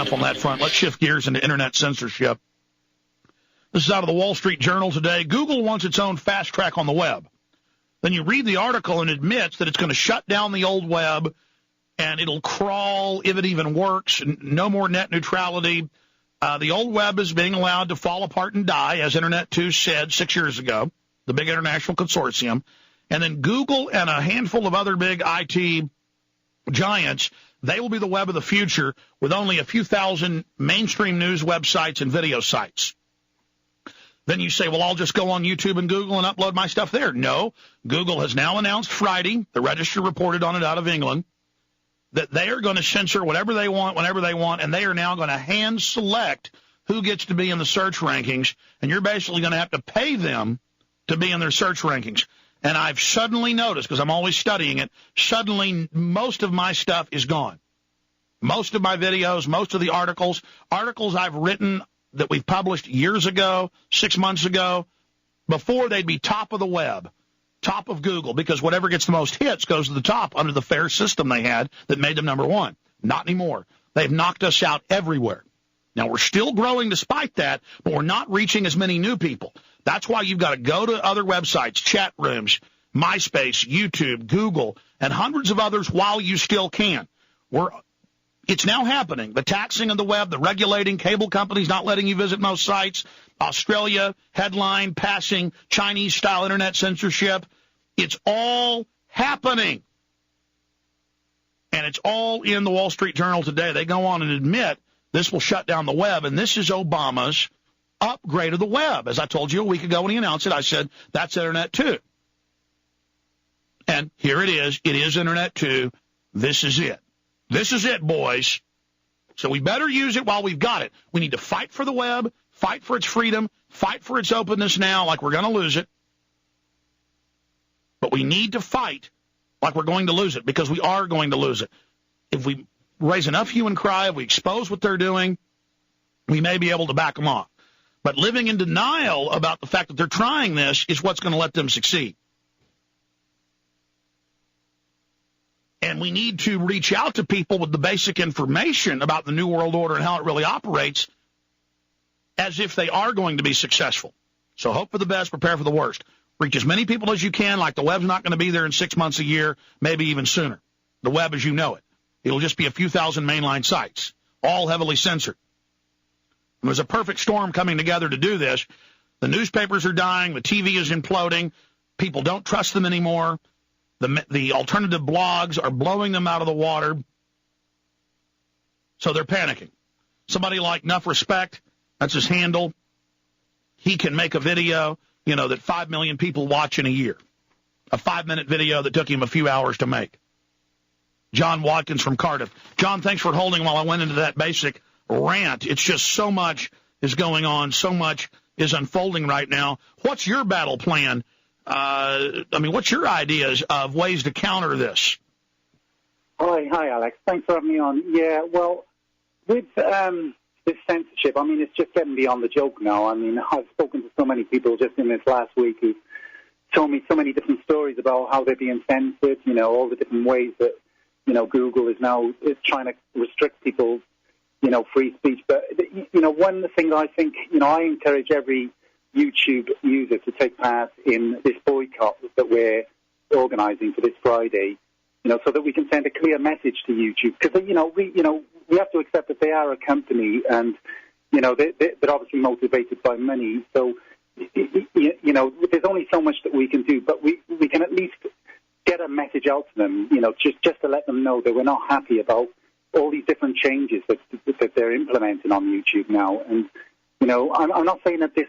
enough on that front. Let's shift gears into internet censorship. This is out of the Wall Street Journal today. Google wants its own fast track on the web. Then you read the article and admits that it's going to shut down the old web and it'll crawl if it even works. No more net neutrality. The old web is being allowed to fall apart and die, as Internet 2 said 6 years ago, the big international consortium. And then Google and a handful of other big IT giants, they will be the web of the future with only a few thousand mainstream news websites and video sites. Then you say, well, I'll just go on YouTube and Google and upload my stuff there. No, Google has now announced Friday, the Register reported on it out of England, that they are going to censor whatever they want, whenever they want, and they are now going to hand select who gets to be in the search rankings, and you're basically going to have to pay them to be in their search rankings. And I've suddenly noticed, because I'm always studying it, suddenly most of my stuff is gone. Most of my videos, most of the articles I've written that we've published years ago, 6 months ago, before they'd be top of the web, top of Google, because whatever gets the most hits goes to the top under the fair system they had that made them number one. Not anymore. They've knocked us out everywhere. Now, we're still growing despite that, but we're not reaching as many new people. That's why you've got to go to other websites, chat rooms, MySpace, YouTube, Google, and hundreds of others while you still can. It's now happening. The taxing of the web, the regulating, cable companies not letting you visit most sites, Australia, headline, passing, Chinese-style internet censorship. It's all happening. And it's all in the Wall Street Journal today. They go on and admit this will shut down the web, and this is Obama's upgrade of the web. As I told you a week ago when he announced it, I said, that's Internet 2. And here it is. It is Internet 2. This is it. This is it, boys. So we better use it while we've got it. We need to fight for the web, fight for its freedom, fight for its openness now like we're going to lose it. But we need to fight like we're going to lose it, because we are going to lose it. If we raise enough hue and cry, if we expose what they're doing, we may be able to back them off. But living in denial about the fact that they're trying this is what's going to let them succeed. And we need to reach out to people with the basic information about the New World Order and how it really operates as if they are going to be successful. So hope for the best, prepare for the worst. Reach as many people as you can, like the web's not going to be there in 6 months, a year, maybe even sooner. The web as you know it. It'll just be a few thousand mainline sites, all heavily censored. And there's a perfect storm coming together to do this. The newspapers are dying. The TV is imploding. People don't trust them anymore. The alternative blogs are blowing them out of the water. So they're panicking. Somebody like Nuffrespect, that's his handle, he can make a video, that 5 million people watch in a year. A 5-minute video that took him a few hours to make. John Watkins from Cardiff. John, thanks for holding while I went into that basic rant. It's just so much is going on, so much is unfolding right now. What's your battle plan? What's your ideas of ways to counter this? Hi, Alex. Thanks for having me on. Yeah, well, with this censorship, it's just getting beyond the joke now. I've spoken to so many people just in this last week who told me so many different stories about how they're being censored, all the different ways that, Google is trying to restrict people's, free speech. But, one of the things I think, I encourage every YouTube user to take part in this boycott that we're organizing for this Friday, so that we can send a clear message to YouTube. Because, we have to accept that they are a company and, they're obviously motivated by money. So, there's only so much that we can do, but we can at least get a message out to them, just to let them know that we're not happy about all these different changes that they're implementing on YouTube now. And, I'm not saying that this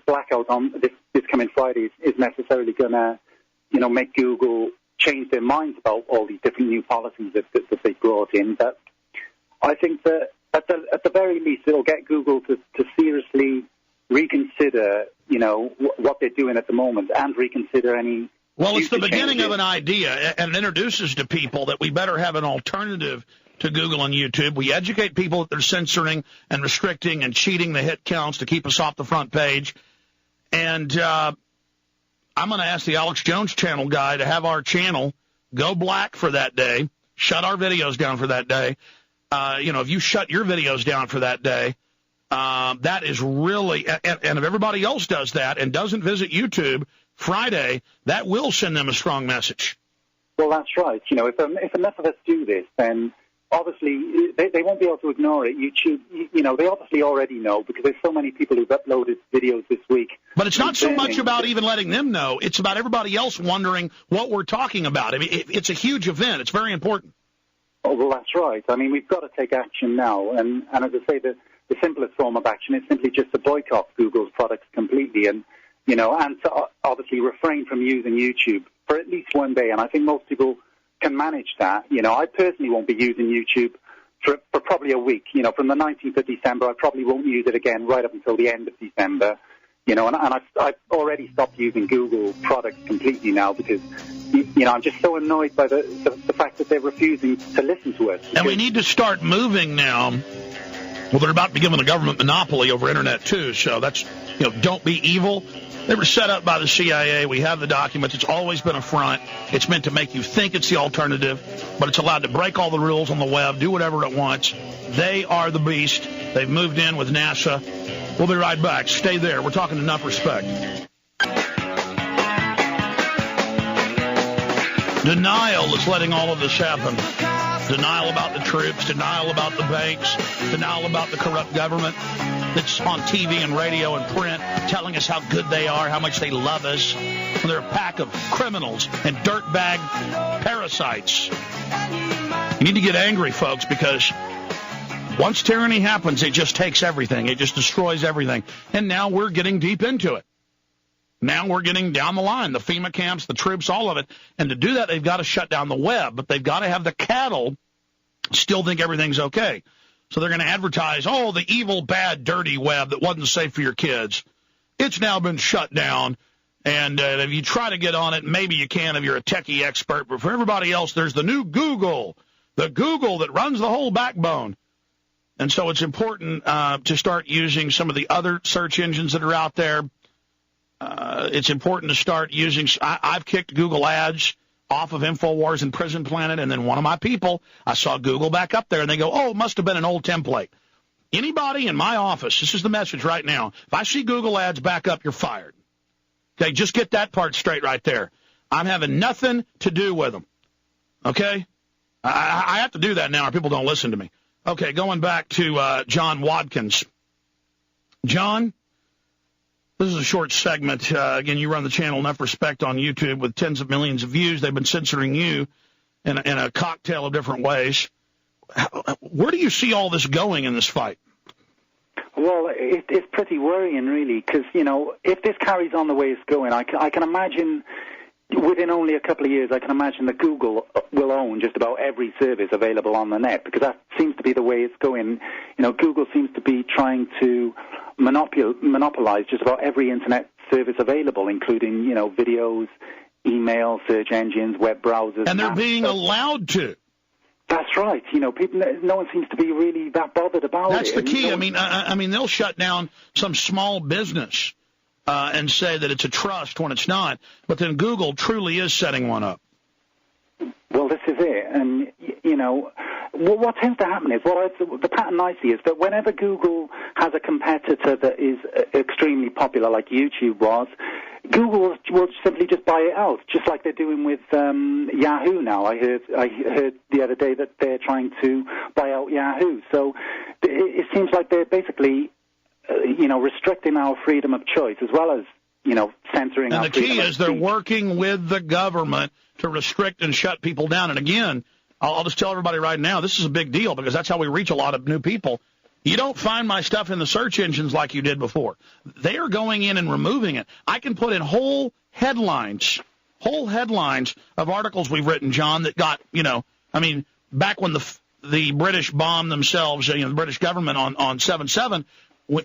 blackout on this coming Friday is necessarily going to, make Google change their minds about all these different new policies that they brought in. But I think that at the very least, it'll get Google to seriously reconsider, what they're doing at the moment and reconsider any. Well, it's the beginning of an idea, and it introduces to people that we better have an alternative to Google and YouTube. We educate people that they're censoring and restricting and cheating the hit counts to keep us off the front page. And I'm going to ask the Alex Jones channel guy to have our channel go black for that day, shut our videos down for that day, if you shut your videos down for that day, that is really, and if everybody else does that and doesn't visit YouTube Friday, that will send them a strong message. Well, that's right. If enough of us do this, then obviously they won't be able to ignore it. YouTube, they obviously already know because there's so many people who've uploaded videos this week. But it's not so much about even letting them know. It's about everybody else wondering what we're talking about. I mean, it's a huge event. It's very important. Oh, well, that's right. I mean, we've got to take action now. And as I say, the simplest form of action is simply just to boycott Google's products completely and to obviously refrain from using YouTube for at least one day. And I think most people can manage that. I personally won't be using YouTube for probably a week. From the 19th of December, I probably won't use it again right up until the end of December. And I've already stopped using Google products completely now because, I'm just so annoyed by the fact that they're refusing to listen to us. And we need to start moving now. Well, they're about to be given a government monopoly over Internet, too. So that's, don't be evil. They were set up by the CIA. We have the documents. It's always been a front. It's meant to make you think it's the alternative, but it's allowed to break all the rules on the web, do whatever it wants. They are the beast. They've moved in with NASA. We'll be right back. Stay there. We're talking to Nuffrespect. Denial is letting all of this happen. Denial about the troops, denial about the banks, denial about the corrupt government that's on TV and radio and print telling us how good they are, how much they love us. When they're a pack of criminals and dirtbag parasites. You need to get angry, folks, because once tyranny happens, it just takes everything. It just destroys everything. And now we're getting deep into it. Now we're getting down the line, the FEMA camps, the troops, all of it. And to do that, they've got to shut down the web, but they've got to have the cattle still think everything's okay. So they're going to advertise, the evil, bad, dirty web that wasn't safe for your kids. It's now been shut down. And if you try to get on it, maybe you can if you're a techie expert. But for everybody else, there's the new Google, the Google that runs the whole backbone. And so it's important to start using some of the other search engines that are out there. It's important to start using – I've kicked Google Ads off of INFOWARS and Prison Planet, and then one of my people, I saw Google back up there, and they go, it must have been an old template. Anybody in my office, this is the message right now, if I see Google Ads back up, you're fired. Okay, just get that part straight right there. I'm having nothing to do with them. Okay? I have to do that now or people don't listen to me. Okay, going back to John Watkins. John? This is a short segment. Again, you run the channel Nuffrespect on YouTube with tens of millions of views. They've been censoring you in a cocktail of different ways. Where do you see all this going in this fight? Well, it's pretty worrying, really, because, if this carries on the way it's going, I can imagine within only a couple of years, I can imagine that Google will own just about every service available on the net, because that seems to be the way it's going. Google seems to be trying to monopolize just about every internet service available, including, videos, email, search engines, web browsers. And they're being allowed to. That's right. People. No one seems to be really that bothered about it. That's the key. I mean, they'll shut down some small business and say that it's a trust when it's not. But then Google truly is setting one up. Well, this is it. And, what tends to happen is, the pattern I see is that whenever Google has a competitor that is extremely popular, like YouTube was, Google will simply just buy it out, just like they're doing with Yahoo now. I heard the other day that they're trying to buy out Yahoo. So it seems like they're basically, restricting our freedom of choice as well as, censoring our freedom of speech. And the key is they're working with the government to restrict and shut people down. And again, I'll just tell everybody right now, this is a big deal because that's how we reach a lot of new people. You don't find my stuff in the search engines like you did before. They are going in and removing it. I can put in whole headlines of articles we've written, John, that got, back when the British bombed themselves, the British government on 7/7,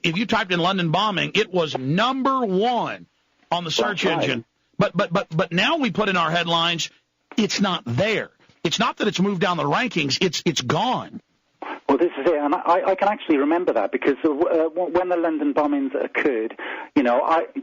if you typed in London bombing, it was number one on the search engine. But now we put in our headlines, it's not there. It's not that it's moved down the rankings. It's gone. Well, this is it, and I can actually remember that because when the London bombings occurred,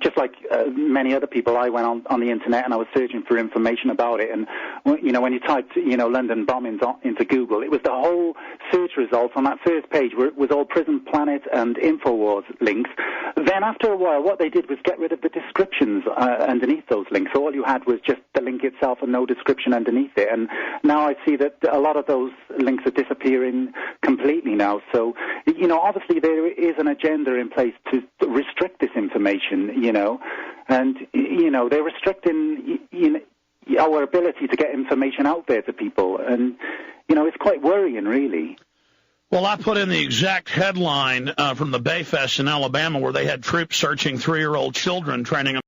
just like many other people, I went on the internet and I was searching for information about it, and when you typed London bombings into Google, it was the whole search results on that first page was all Prison Planet and INFOWARS links. Then after a while, what they did was get rid of the descriptions underneath those links, so all you had was just the link itself and no description underneath it, and now I see that a lot of those links are disappearing completely now. So, obviously there is an agenda in place to restrict this information, and, they're restricting, our ability to get information out there to people. And, it's quite worrying, really. Well, I put in the exact headline from the Bayfest in Alabama where they had troops searching 3-year-old children, training them